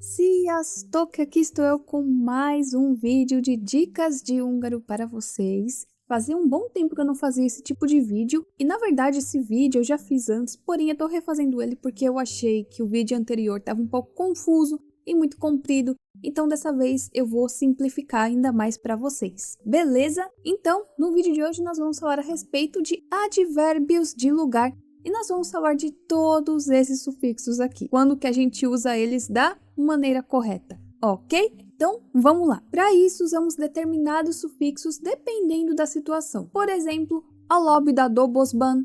Sziasztok! Aqui estou eu com mais um vídeo de dicas de húngaro para vocês. Fazia um bom tempo que eu não fazia esse tipo de vídeo e na verdade esse vídeo eu já fiz antes, porém eu tô refazendo ele porque eu achei que o vídeo anterior estava um pouco confuso e muito comprido, então dessa vez eu vou simplificar ainda mais para vocês. Beleza? Então, no vídeo de hoje nós vamos falar a respeito de advérbios de lugar. E nós vamos falar de todos esses sufixos aqui, quando que a gente usa eles da maneira correta, ok? Então, vamos lá. Para isso, usamos determinados sufixos dependendo da situação. Por exemplo, a lobby dobosban,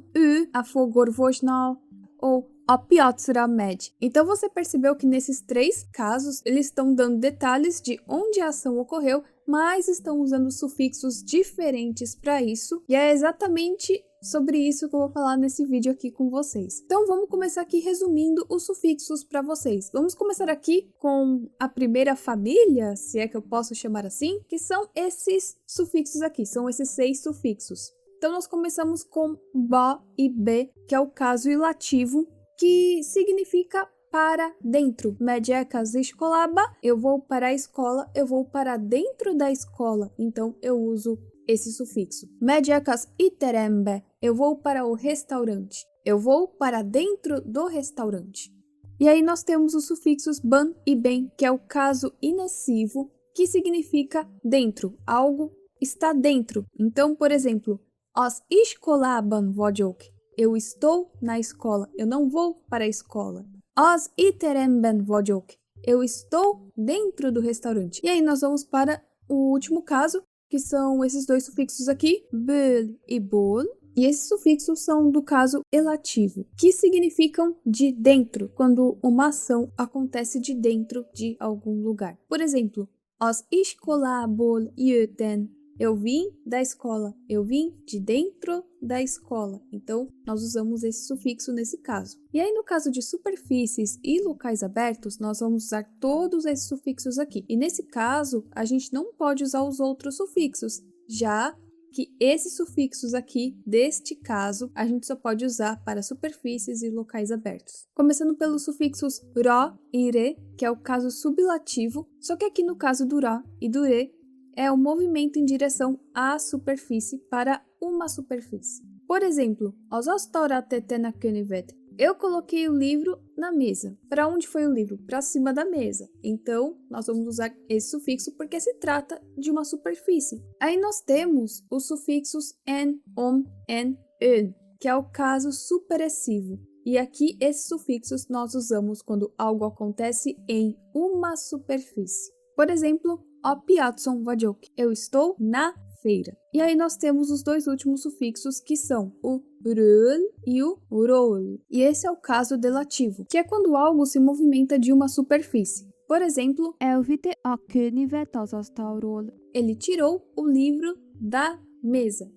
a fogorvosnal ou a piatsra med. Então, você percebeu que nesses três casos, eles estão dando detalhes de onde a ação ocorreu, mas estão usando sufixos diferentes para isso. E é exatamente sobre isso que eu vou falar nesse vídeo aqui com vocês. Então vamos começar aqui resumindo os sufixos para vocês. Vamos começar aqui com a primeira família, se é que eu posso chamar assim, que são esses sufixos aqui, são esses 6 sufixos. Então nós começamos com ba e be, que é o caso ilativo, que significa para dentro. Megyek iskolaba, eu vou para a escola, eu vou para dentro da escola, então eu uso esse sufixo. Megyek az étterembe, eu vou para o restaurante, eu vou para dentro do restaurante. E aí nós temos os sufixos ban e ben, que é o caso inessivo, que significa dentro, algo está dentro. Então, por exemplo, az iskolában vagyok, eu estou na escola, eu não vou para a escola. Az étteremben vagyok, eu estou dentro do restaurante. E aí nós vamos para o último caso, que são esses dois sufixos aqui, böl e bol. E esses sufixos são do caso elativo, que significam de dentro, quando uma ação acontece de dentro de algum lugar. Por exemplo, az iskolából jöttem, eu vim da escola, eu vim de dentro da escola. Então, nós usamos esse sufixo nesse caso. E aí, no caso de superfícies e locais abertos, nós vamos usar todos esses sufixos aqui. E nesse caso, a gente não pode usar os outros sufixos, já que esses sufixos aqui, deste caso, a gente só pode usar para superfícies e locais abertos. Começando pelos sufixos ró e re, que é o caso sublativo, só que aqui no caso do ró e do re, é o movimento em direção à superfície para uma superfície. Por exemplo, eu coloquei o livro na mesa. Para onde foi o livro? Para cima da mesa. Então, nós vamos usar esse sufixo porque se trata de uma superfície. Aí nós temos os sufixos en, en, que é o caso superessivo. E aqui esses sufixos nós usamos quando algo acontece em uma superfície. Por exemplo, a piatson vagyok, eu estou na feira. E aí nós temos os dois últimos sufixos que são o röl e o rol. E esse é o caso delativo, que é quando algo se movimenta de uma superfície. Por exemplo, elvitte a könyvet az asztalról. Ele tirou o livro da mesa.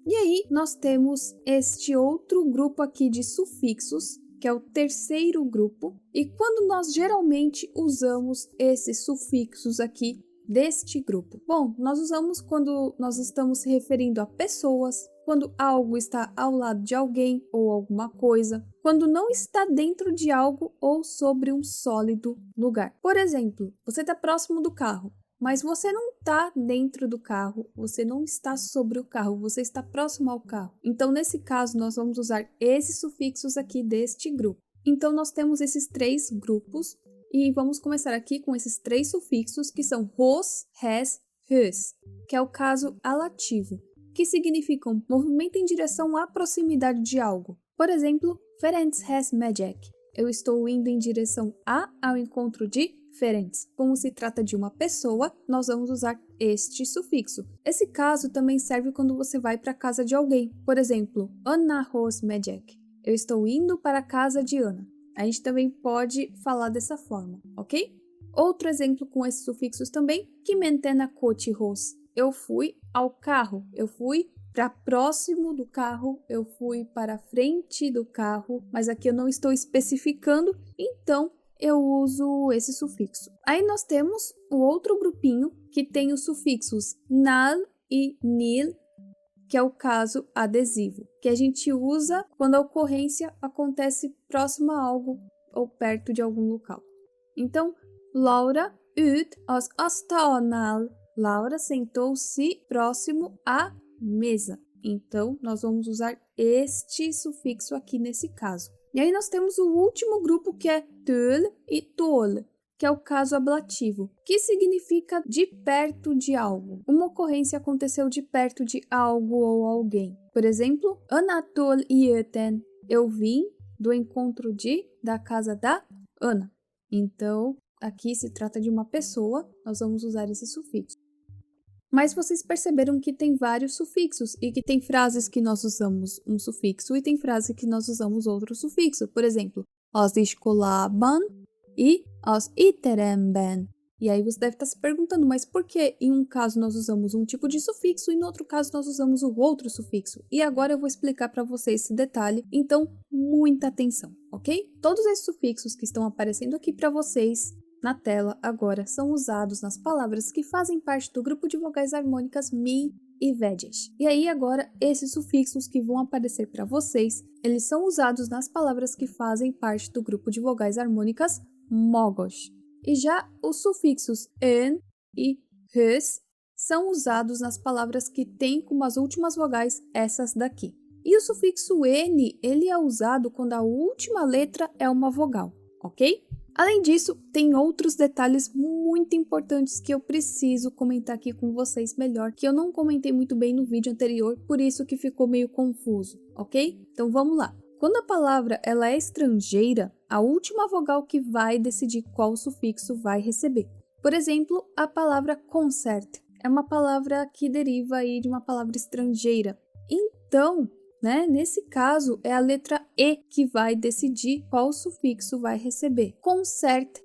E aí nós temos este outro grupo aqui de sufixos, que é o terceiro grupo, e quando nós geralmente usamos esses sufixos aqui deste grupo? Bom, nós usamos quando nós estamos se referindo a pessoas, quando algo está ao lado de alguém ou alguma coisa, quando não está dentro de algo ou sobre um sólido lugar. Por exemplo, você está próximo do carro, mas você não está dentro do carro, você não está sobre o carro, você está próximo ao carro. Então, nesse caso, nós vamos usar esses sufixos aqui deste grupo. Então, nós temos esses 3 grupos e vamos começar aqui com esses 3 sufixos que são hos, res, hös, que é o caso alativo, que significam movimento em direção à proximidade de algo. Por exemplo, Ferenc hez megyek, eu estou indo em direção ao encontro de Ferenc. Como se trata de uma pessoa, nós vamos usar este sufixo. Esse caso também serve quando você vai para a casa de alguém. Por exemplo, Annahoz megyek, eu estou indo para a casa de Ana. A gente também pode falar dessa forma, ok? Outro exemplo com esses sufixos também, kimentena kochihoz, eu fui ao carro, eu fui para próximo do carro, eu fui para frente do carro, mas aqui eu não estou especificando, então eu uso esse sufixo. Aí nós temos o outro grupinho que tem os sufixos nal e nil, que é o caso adesivo, que a gente usa quando a ocorrência acontece próximo a algo ou perto de algum local. Então, Laura ut az asztalnál. Laura sentou-se próximo à mesa. Então, nós vamos usar este sufixo aqui nesse caso. E aí nós temos o último grupo, que é től e tol, que é o caso ablativo, que significa de perto de algo. Uma ocorrência aconteceu de perto de algo ou alguém. Por exemplo, Anatol ieten. Eu vim do encontro da casa da Ana. Então, aqui se trata de uma pessoa, nós vamos usar esse sufixo. Mas vocês perceberam que tem vários sufixos e que tem frases que nós usamos um sufixo e tem frase que nós usamos outro sufixo. Por exemplo, az iskolában e az étteremben. E aí você deve estar se perguntando, mas por que em um caso nós usamos um tipo de sufixo e no outro caso nós usamos o outro sufixo? E agora eu vou explicar para vocês esse detalhe, então muita atenção, ok? Todos esses sufixos que estão aparecendo aqui para vocês na tela agora são usados nas palavras que fazem parte do grupo de vogais harmônicas mi e vedjas. E aí agora esses sufixos que vão aparecer para vocês, eles são usados nas palavras que fazem parte do grupo de vogais harmônicas mogos. E já os sufixos en e hös são usados nas palavras que têm como as últimas vogais essas daqui. E o sufixo n, ele é usado quando a última letra é uma vogal, ok? Além disso, tem outros detalhes muito importantes que eu preciso comentar aqui com vocês melhor, que eu não comentei muito bem no vídeo anterior, por isso que ficou meio confuso, ok? Então vamos lá. Quando a palavra ela é estrangeira, a última vogal que vai decidir qual sufixo vai receber. Por exemplo, a palavra concert é uma palavra que deriva aí de uma palavra estrangeira. Então, nesse caso, é a letra E que vai decidir qual sufixo vai receber. Concertre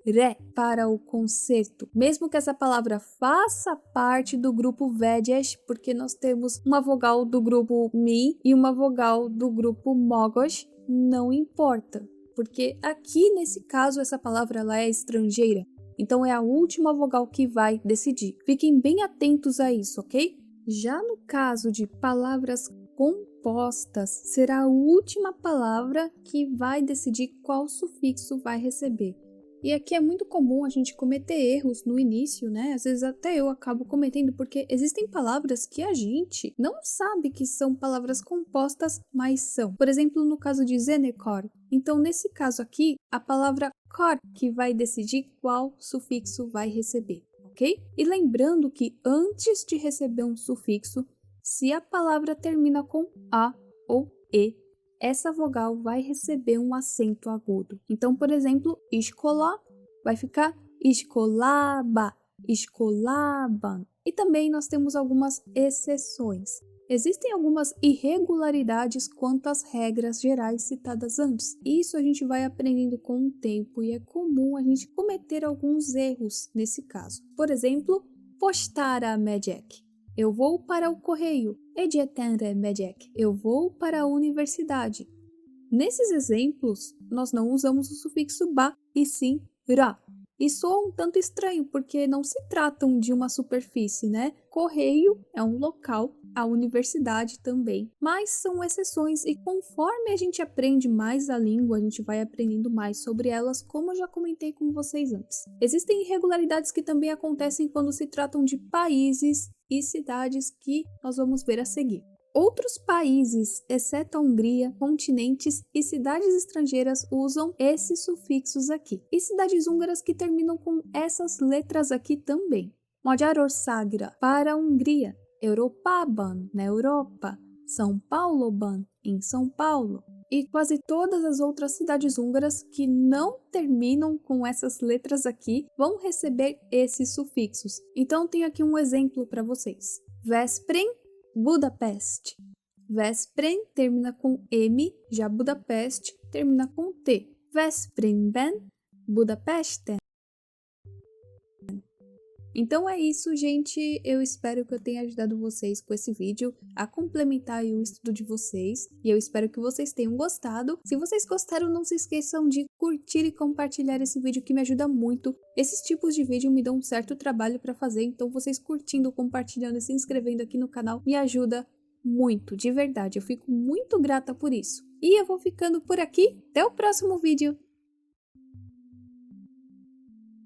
para o concerto. Mesmo que essa palavra faça parte do grupo vedjas, porque nós temos uma vogal do grupo mi e uma vogal do grupo mogos, não importa. Porque aqui, nesse caso, essa palavra ela é estrangeira. Então, é a última vogal que vai decidir. Fiquem bem atentos a isso, ok? Já no caso de palavras compostas, será a última palavra que vai decidir qual sufixo vai receber. E aqui é muito comum a gente cometer erros no início, Às vezes até eu acabo cometendo, porque existem palavras que a gente não sabe que são palavras compostas, mas são. Por exemplo, no caso de zenekor. Então, nesse caso aqui, a palavra kor que vai decidir qual sufixo vai receber, ok? E lembrando que antes de receber um sufixo, se a palavra termina com A ou E, essa vogal vai receber um acento agudo. Então, por exemplo, escola vai ficar escolaba, escolaban. E também nós temos algumas exceções. Existem algumas irregularidades quanto às regras gerais citadas antes. Isso a gente vai aprendendo com o tempo e é comum a gente cometer alguns erros nesse caso. Por exemplo, postara medjek. Eu vou para o correio. Edjetenre medjek. Eu vou para a universidade. Nesses exemplos, nós não usamos o sufixo ba e sim ra. E soa um tanto estranho, porque não se tratam de uma superfície, Correio é um local, a universidade também. Mas são exceções e conforme a gente aprende mais a língua, a gente vai aprendendo mais sobre elas, como eu já comentei com vocês antes. Existem irregularidades que também acontecem quando se tratam de países e cidades que nós vamos ver a seguir. Outros países, exceto a Hungria, continentes e cidades estrangeiras usam esses sufixos aqui. E cidades húngaras que terminam com essas letras aqui também. Magyarországra para a Hungria, Európában na Europa, São Pauloban em São Paulo. E quase todas as outras cidades húngaras que não terminam com essas letras aqui vão receber esses sufixos. Então tem aqui um exemplo para vocês. Veszprém, Budapest. Veszprém termina com M, já Budapest termina com T. Veszprémben, Budapesten. Então é isso, gente. Eu espero que eu tenha ajudado vocês com esse vídeo a complementar o estudo de vocês. E eu espero que vocês tenham gostado. Se vocês gostaram, não se esqueçam de curtir e compartilhar esse vídeo, que me ajuda muito. Esses tipos de vídeo me dão um certo trabalho para fazer, então vocês curtindo, compartilhando e se inscrevendo aqui no canal me ajuda muito, de verdade. Eu fico muito grata por isso. E eu vou ficando por aqui. Até o próximo vídeo.